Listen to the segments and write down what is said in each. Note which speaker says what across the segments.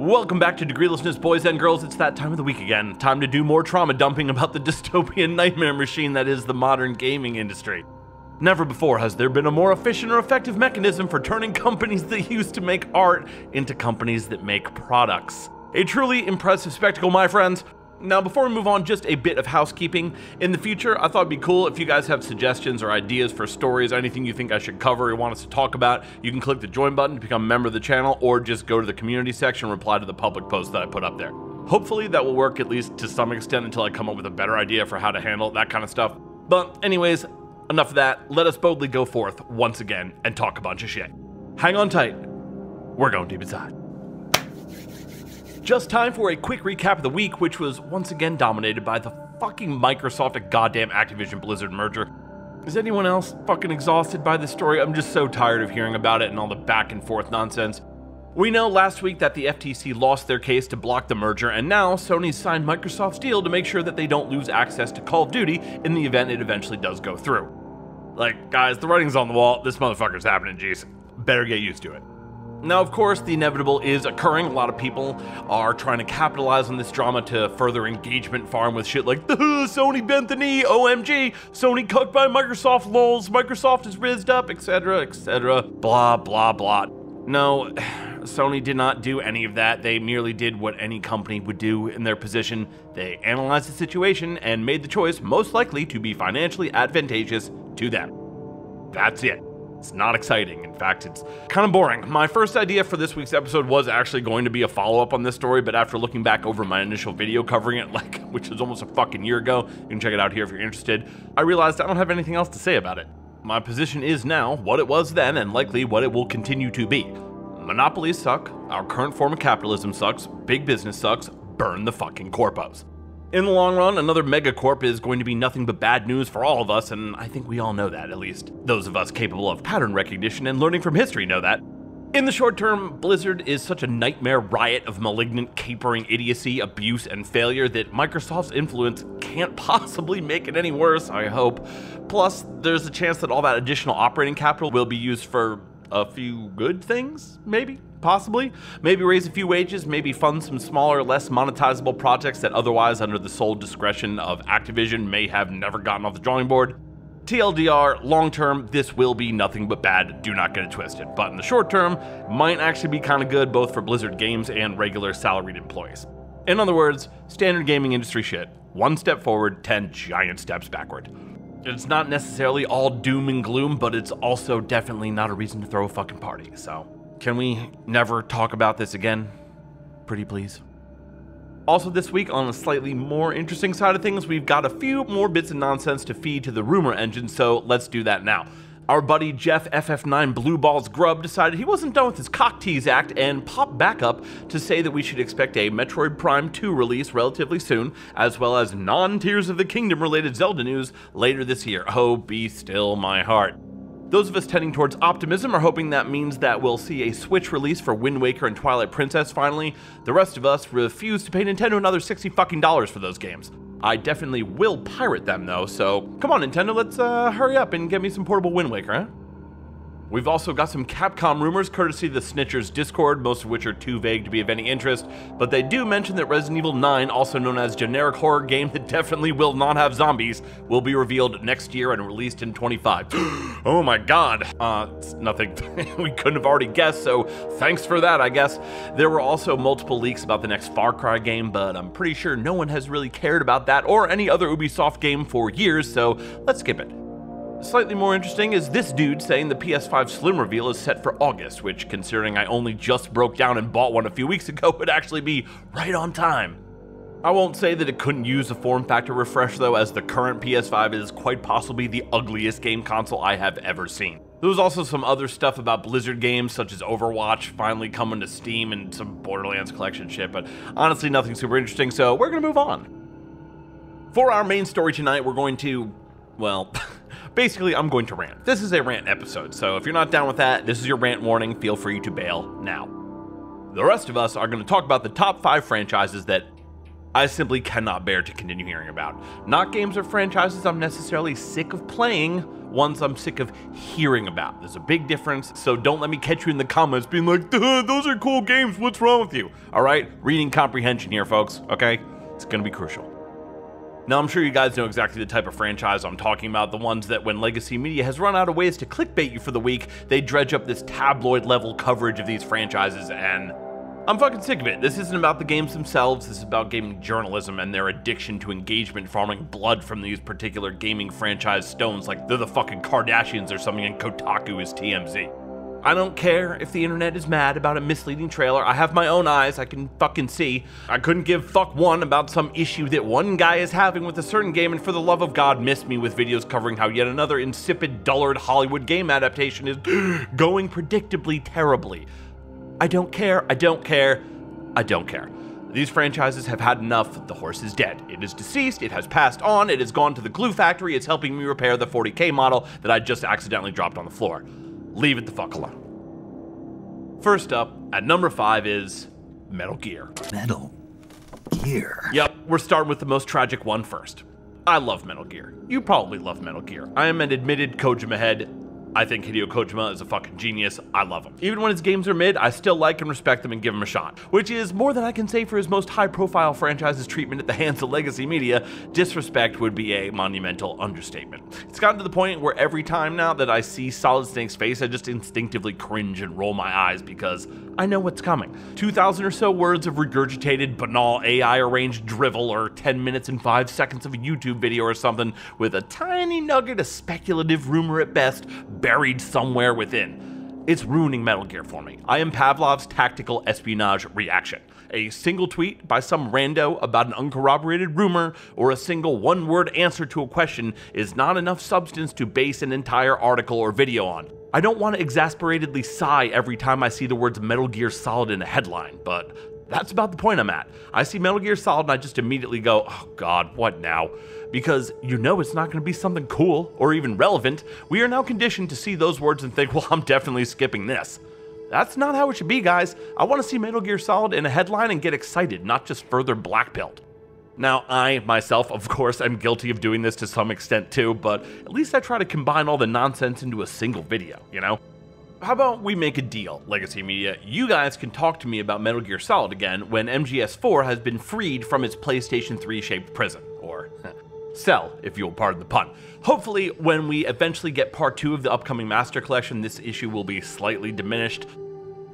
Speaker 1: Welcome back to DEGREELESSNESS, boys and girls. It's that time of the week again. Time to do more trauma dumping about the dystopian nightmare machine that is the modern gaming industry. Never before has there been a more efficient or effective mechanism for turning companies that used to make art into companies that make products. A truly impressive spectacle, my friends. Now, before we move on, just a bit of housekeeping. In the future, I thought it'd be cool if you guys have suggestions or ideas for stories, anything you think I should cover or want us to talk about, you can click the join button to become a member of the channel, or just go to the community section and reply to the public post that I put up there. Hopefully that will work at least to some extent until I come up with a better idea for how to handle that kind of stuff. But anyways, enough of that. Let us boldly go forth once again and talk a bunch of shit. Hang on tight. We're going deep inside. Just time for a quick recap of the week, which was once again dominated by the fucking Microsoft and goddamn Activision Blizzard merger. Is anyone else fucking exhausted by this story? I'm just so tired of hearing about it and all the back and forth nonsense. We know last week that the FTC lost their case to block the merger, and now Sony's signed Microsoft's deal to make sure that they don't lose access to Call of Duty in the event it eventually does go through. Like, guys, the writing's on the wall. This motherfucker's happening, jeez. Better get used to it. Now, of course, the inevitable is occurring. A lot of people are trying to capitalize on this drama to further engagement farm with shit like, Sony bent the knee, OMG, Sony cucked by Microsoft, lols, Microsoft is rizzed up, etc., blah, blah, blah. No, Sony did not do any of that. They merely did what any company would do in their position. They analyzed the situation and made the choice most likely to be financially advantageous to them. That's it. It's not exciting. In fact, it's kind of boring. My first idea for this week's episode was actually going to be a follow-up on this story, but after looking back over my initial video covering it, which was almost a fucking year ago, you can check it out here if you're interested, I realized I don't have anything else to say about it. My position is now what it was then and likely what it will continue to be. Monopolies suck, our current form of capitalism sucks, big business sucks, burn the fucking corpos. In the long run, another megacorp is going to be nothing but bad news for all of us, and I think we all know that, at least. Those of us capable of pattern recognition and learning from history know that. In the short term, Blizzard is such a nightmare riot of malignant, capering idiocy, abuse, and failure that Microsoft's influence can't possibly make it any worse, I hope. Plus, there's a chance that all that additional operating capital will be used for a few good things, maybe? Possibly. Maybe raise a few wages, maybe fund some smaller, less monetizable projects that otherwise, under the sole discretion of Activision, may have never gotten off the drawing board. TLDR, long term, this will be nothing but bad, do not get it twisted. But in the short term, might actually be kind of good both for Blizzard games and regular salaried employees. In other words, standard gaming industry shit. One step forward, 10 giant steps backward. It's not necessarily all doom and gloom, but it's also definitely not a reason to throw a fucking party, so. Can we never talk about this again? Pretty please. Also this week, on a slightly more interesting side of things, we've got a few more bits of nonsense to feed to the rumor engine, so let's do that now. Our buddy Jeff FF9 Blue Balls Grubb decided he wasn't done with his cock tease act and popped back up to say that we should expect a Metroid Prime 2 release relatively soon, as well as non-Tears of the Kingdom related Zelda news later this year. Oh, be still my heart. Those of us tending towards optimism are hoping that means that we'll see a Switch release for Wind Waker and Twilight Princess finally. The rest of us refuse to pay Nintendo another $60 fucking for those games. I definitely will pirate them though, so come on Nintendo, let's hurry up and get me some portable Wind Waker, huh? We've also got some Capcom rumors courtesy of the Snitchers Discord, most of which are too vague to be of any interest, but they do mention that Resident Evil 9, also known as generic horror game that definitely will not have zombies, will be revealed next year and released in 25. Oh my god. It's nothing we couldn't have already guessed, so thanks for that, I guess. There were also multiple leaks about the next Far Cry game, but I'm pretty sure no one has really cared about that or any other Ubisoft game for years, so let's skip it. Slightly more interesting is this dude saying the PS5 Slim reveal is set for August, which, considering I only just broke down and bought one a few weeks ago, would actually be right on time. I won't say that it couldn't use a form factor refresh though, as the current PS5 is quite possibly the ugliest game console I have ever seen. There was also some other stuff about Blizzard games such as Overwatch finally coming to Steam and some Borderlands collection shit, but honestly nothing super interesting, so we're gonna move on. For our main story tonight, we're going to, well, basically, I'm going to rant. This is a rant episode, so if you're not down with that, this is your rant warning. Feel free to bail now. The rest of us are going to talk about the top 5 franchises that I simply cannot bear to continue hearing about. Not games or franchises I'm necessarily sick of playing, ones I'm sick of hearing about. There's a big difference, so don't let me catch you in the comments being like, "Duh, those are cool games, what's wrong with you?" Alright, reading comprehension here, folks, okay? It's gonna be crucial. Now, I'm sure you guys know exactly the type of franchise I'm talking about, the ones that when legacy media has run out of ways to clickbait you for the week, they dredge up this tabloid-level coverage of these franchises, and I'm fucking sick of it. This isn't about the games themselves, this is about gaming journalism and their addiction to engagement farming blood from these particular gaming franchise stones like they're the fucking Kardashians or something and Kotaku is TMZ. I don't care if the internet is mad about a misleading trailer. I have my own eyes, I can fucking see. I couldn't give fuck one about some issue that one guy is having with a certain game, and for the love of God, miss me with videos covering how yet another insipid, dullard Hollywood game adaptation is going predictably terribly. I don't care, I don't care, I don't care. These franchises have had enough. The horse is dead. It is deceased, it has passed on, it has gone to the glue factory, it's helping me repair the 40K model that I just accidentally dropped on the floor. Leave it the fuck alone. First up, at number 5 is Metal Gear.
Speaker 2: Metal Gear?
Speaker 1: Yep, we're starting with the most tragic one first. I love Metal Gear. You probably love Metal Gear. I am an admitted Kojima head. I think Hideo Kojima is a fucking genius. I love him. Even when his games are mid, I still like and respect them and give him a shot, which is more than I can say for his most high-profile franchise's treatment at the hands of legacy media. Disrespect would be a monumental understatement. It's gotten to the point where every time now that I see Solid Snake's face, I just instinctively cringe and roll my eyes because I know what's coming. 2,000 or so words of regurgitated, banal, AI-arranged drivel, or 10 minutes and 5 seconds of a YouTube video or something with a tiny nugget of speculative rumor at best buried somewhere within. It's ruining Metal Gear for me. I am Pavlov's tactical espionage reaction. A single tweet by some rando about an uncorroborated rumor or a single one-word answer to a question is not enough substance to base an entire article or video on. I don't want to exasperatedly sigh every time I see the words Metal Gear Solid in a headline, but that's about the point I'm at. I see Metal Gear Solid and I just immediately go, oh god, what now? Because you know it's not going to be something cool or even relevant. We are now conditioned to see those words and think, well, I'm definitely skipping this. That's not how it should be, guys. I want to see Metal Gear Solid in a headline and get excited, not just further blackpilled. Now, I, myself, of course, am guilty of doing this to some extent too, but at least I try to combine all the nonsense into a single video, you know? How about we make a deal, Legacy Media? You guys can talk to me about Metal Gear Solid again when MGS4 has been freed from its PlayStation 3-shaped prison, or cell, if you'll pardon the pun. Hopefully, when we eventually get part 2 of the upcoming Master Collection, this issue will be slightly diminished.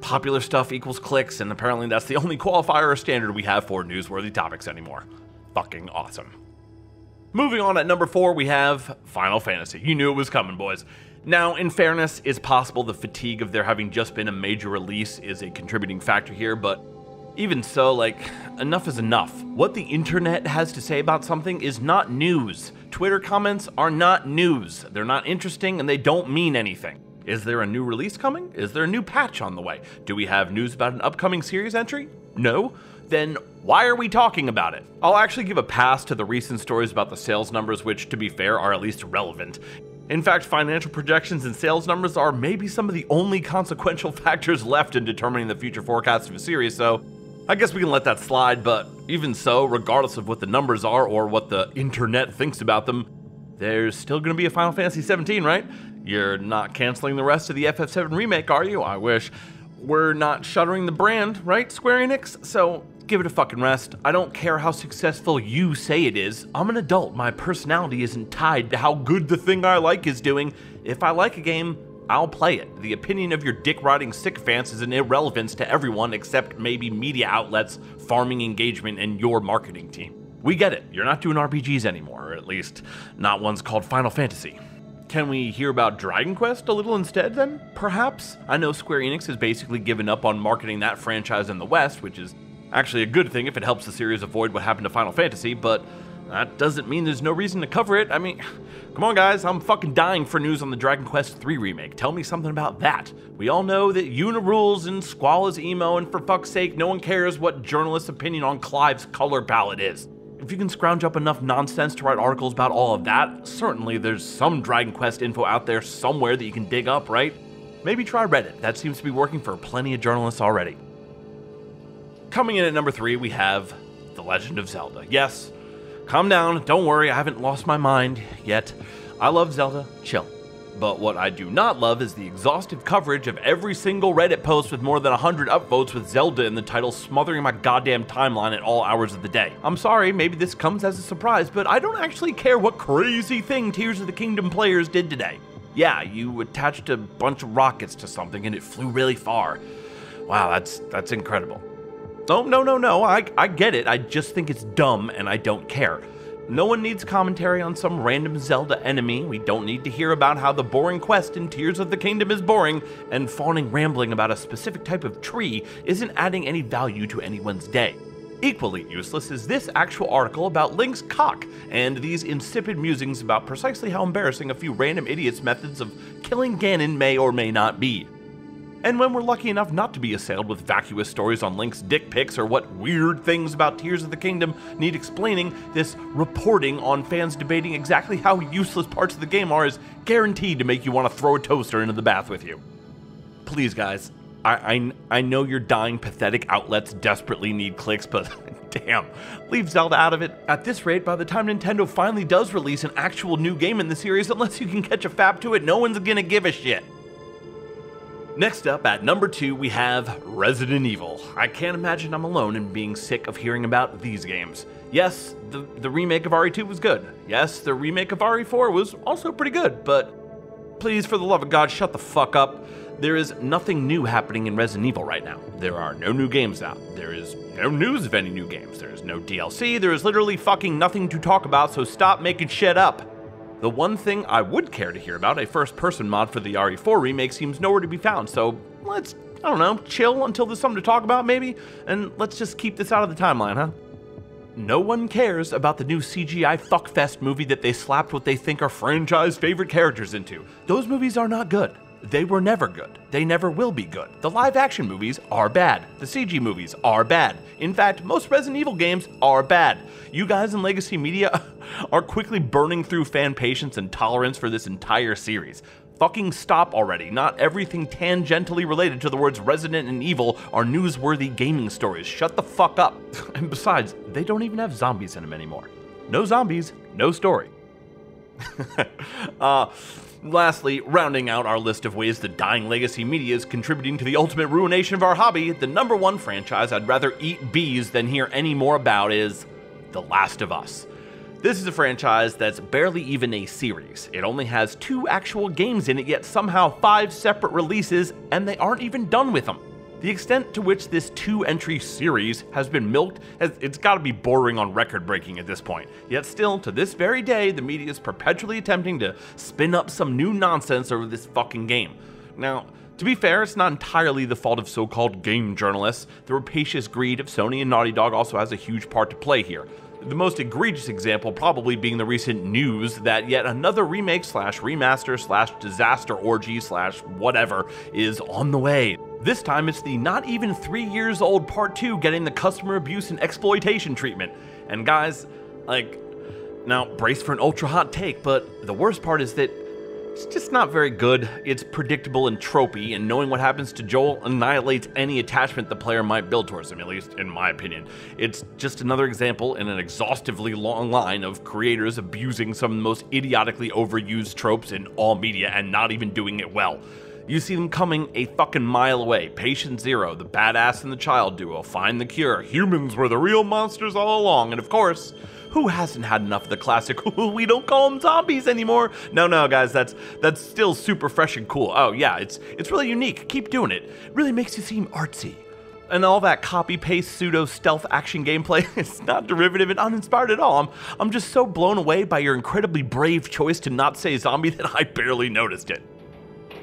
Speaker 1: Popular stuff equals clicks, and apparently that's the only qualifier or standard we have for newsworthy topics anymore. Fucking awesome. Moving on, at number 4, we have Final Fantasy. You knew it was coming, boys. Now, in fairness, it's possible the fatigue of there having just been a major release is a contributing factor here, but even so, like, enough is enough. What the internet has to say about something is not news. Twitter comments are not news. They're not interesting and they don't mean anything. Is there a new release coming? Is there a new patch on the way? Do we have news about an upcoming series entry? No? Then why are we talking about it? I'll actually give a pass to the recent stories about the sales numbers, which, to be fair, are at least relevant. In fact, financial projections and sales numbers are maybe some of the only consequential factors left in determining the future forecast of a series, so I guess we can let that slide, but even so, regardless of what the numbers are or what the internet thinks about them, there's still going to be a Final Fantasy 17, right? You're not canceling the rest of the FF7 remake, are you? I wish. We're not shuttering the brand, right, Square Enix? So give it a fucking rest. I don't care how successful you say it is. I'm an adult. My personality isn't tied to how good the thing I like is doing. If I like a game, I'll play it. The opinion of your dick-riding sycophants is an irrelevance to everyone except maybe media outlets, farming engagement, and your marketing team. We get it. You're not doing RPGs anymore, or at least not ones called Final Fantasy. Can we hear about Dragon Quest a little instead, then? Perhaps? I know Square Enix has basically given up on marketing that franchise in the West, which is actually a good thing if it helps the series avoid what happened to Final Fantasy, but that doesn't mean there's no reason to cover it. I mean, come on guys, I'm fucking dying for news on the Dragon Quest III remake. Tell me something about that. We all know that Yuna rules and Squall is emo, and for fuck's sake, no one cares what journalists' opinion on Clive's color palette is. If you can scrounge up enough nonsense to write articles about all of that, certainly there's some Dragon Quest info out there somewhere that you can dig up, right? Maybe try Reddit. That seems to be working for plenty of journalists already. Coming in at number 3, we have The Legend of Zelda. Yes, calm down, don't worry, I haven't lost my mind yet. I love Zelda, chill. But what I do not love is the exhaustive coverage of every single Reddit post with more than 100 upvotes with Zelda in the title smothering my goddamn timeline at all hours of the day. I'm sorry, maybe this comes as a surprise, but I don't actually care what crazy thing Tears of the Kingdom players did today. Yeah, you attached a bunch of rockets to something and it flew really far. Wow, that's incredible. Oh, no, I get it. I just think it's dumb and I don't care. No one needs commentary on some random Zelda enemy. We don't need to hear about how the boring quest in Tears of the Kingdom is boring, and fawning rambling about a specific type of tree isn't adding any value to anyone's day. Equally useless is this actual article about Link's cock, and these insipid musings about precisely how embarrassing a few random idiots' methods of killing Ganon may or may not be. And when we're lucky enough not to be assailed with vacuous stories on Link's dick pics or what weird things about Tears of the Kingdom need explaining, this reporting on fans debating exactly how useless parts of the game are is guaranteed to make you want to throw a toaster into the bath with you. Please guys, I know your dying pathetic outlets desperately need clicks, but damn, leave Zelda out of it. At this rate, by the time Nintendo finally does release an actual new game in the series, unless you can catch a fap to it, no one's gonna give a shit. Next up, at number 2, we have Resident Evil. I can't imagine I'm alone in being sick of hearing about these games. Yes, the remake of RE2 was good. Yes, the remake of RE4 was also pretty good, but please, for the love of God, shut the fuck up. There is nothing new happening in Resident Evil right now. There are no new games out. There is no news of any new games. There is no DLC. There is literally fucking nothing to talk about, so stop making shit up. The one thing I would care to hear about, a first-person mod for the RE4 remake, seems nowhere to be found, so let's, I don't know, chill until there's something to talk about maybe, and let's just keep this out of the timeline, huh? No one cares about the new CGI fuckfest movie that they slapped what they think are franchise favorite characters into. Those movies are not good. They were never good. They never will be good. The live-action movies are bad. The CG movies are bad. In fact, most Resident Evil games are bad. You guys in Legacy Media are quickly burning through fan patience and tolerance for this entire series. Fucking stop already. Not everything tangentially related to the words Resident and Evil are newsworthy gaming stories. Shut the fuck up. And besides, they don't even have zombies in them anymore. No zombies, no story. Lastly, rounding out our list of ways the dying Legacy Media is contributing to the ultimate ruination of our hobby, the number one franchise I'd rather eat bees than hear any more about is The Last of Us. This is a franchise that's barely even a series. It only has 2 actual games in it, yet somehow 5 separate releases, and they aren't even done with them. The extent to which this 2-entry series has been milked, it's gotta be bordering on record-breaking at this point. Yet still, to this very day, the media is perpetually attempting to spin up some new nonsense over this fucking game. Now, to be fair, it's not entirely the fault of so-called game journalists. The rapacious greed of Sony and Naughty Dog also has a huge part to play here. The most egregious example probably being the recent news that yet another remake slash remaster slash disaster orgy slash whatever is on the way. This time it's the not even 3 years old part 2 getting the customer abuse and exploitation treatment. And guys, like, now brace for an ultra hot take, but the worst part is that it's just not very good. It's predictable and tropey, and knowing what happens to Joel annihilates any attachment the player might build towards him, at least in my opinion. It's just another example in an exhaustively long line of creators abusing some of the most idiotically overused tropes in all media and not even doing it well. You see them coming a fucking mile away. Patient Zero, the badass and the child duo, Find the Cure, humans were the real monsters all along, and of course, who hasn't had enough of the classic, we don't call them zombies anymore? No, guys, that's still super fresh and cool. Oh yeah, it's really unique. Keep doing it. It really makes you seem artsy. And all that copy-paste pseudo-stealth action gameplay is not derivative and uninspired at all. I'm just so blown away by your incredibly brave choice to not say zombie that I barely noticed it.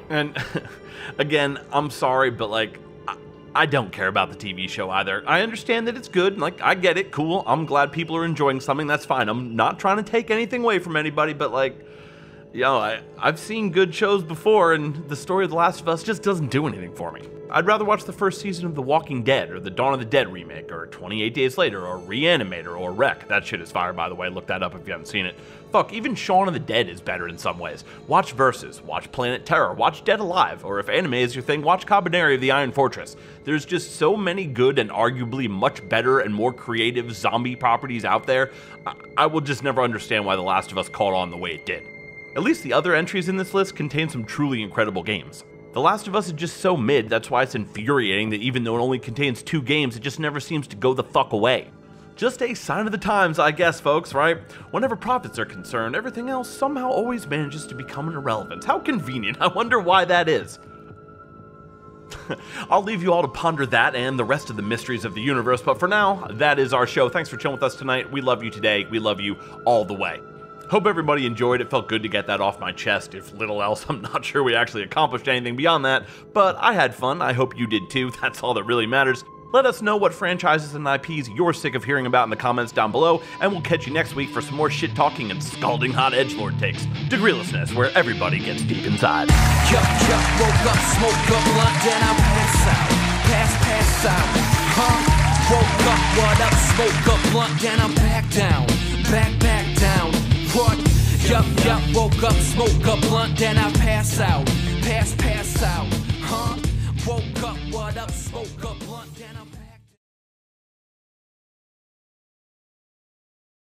Speaker 1: And again, I'm sorry, but like, I don't care about the TV show either. I understand that it's good, like, I get it, cool. I'm glad people are enjoying something, that's fine. I'm not trying to take anything away from anybody, but like, you know, I've seen good shows before, and the story of The Last of Us just doesn't do anything for me. I'd rather watch the first season of The Walking Dead, or the Dawn of the Dead remake, or 28 Days Later, or Reanimator, or Wreck. That shit is fire, by the way. Look that up if you haven't seen it. Fuck, even Shaun of the Dead is better in some ways. Watch Versus, watch Planet Terror, watch Dead Alive, or if anime is your thing, watch Cabaneri of the Iron Fortress. There's just so many good and arguably much better and more creative zombie properties out there. I will just never understand why The Last of Us caught on the way it did. At least the other entries in this list contain some truly incredible games. The Last of Us is just so mid, that's why it's infuriating that even though it only contains 2 games, it just never seems to go the fuck away. Just a sign of the times, I guess, folks, right? Whenever profits are concerned, everything else somehow always manages to become an irrelevance. How convenient. I wonder why that is. I'll leave you all to ponder that and the rest of the mysteries of the universe, but for now, that is our show. Thanks for chilling with us tonight. We love you today. We love you all the way. Hope everybody enjoyed. It felt good to get that off my chest. If little else, I'm not sure we actually accomplished anything beyond that, but I had fun. I hope you did too. That's all that really matters. Let us know what franchises and IPs you're sick of hearing about in the comments down below, and we'll catch you next week for some more shit-talking and scalding hot edgelord takes. Degreelessness, where everybody gets deep inside.
Speaker 3: Woke up, smoke up, blunt, then I pass out. Pass out. Woke up, what up, smoke up, blunt, then I'm back down. Back down. What? Woke up, smoke up, blunt, then I pass out. Pass out. Woke up, what up, smoke up, blunt, then I'm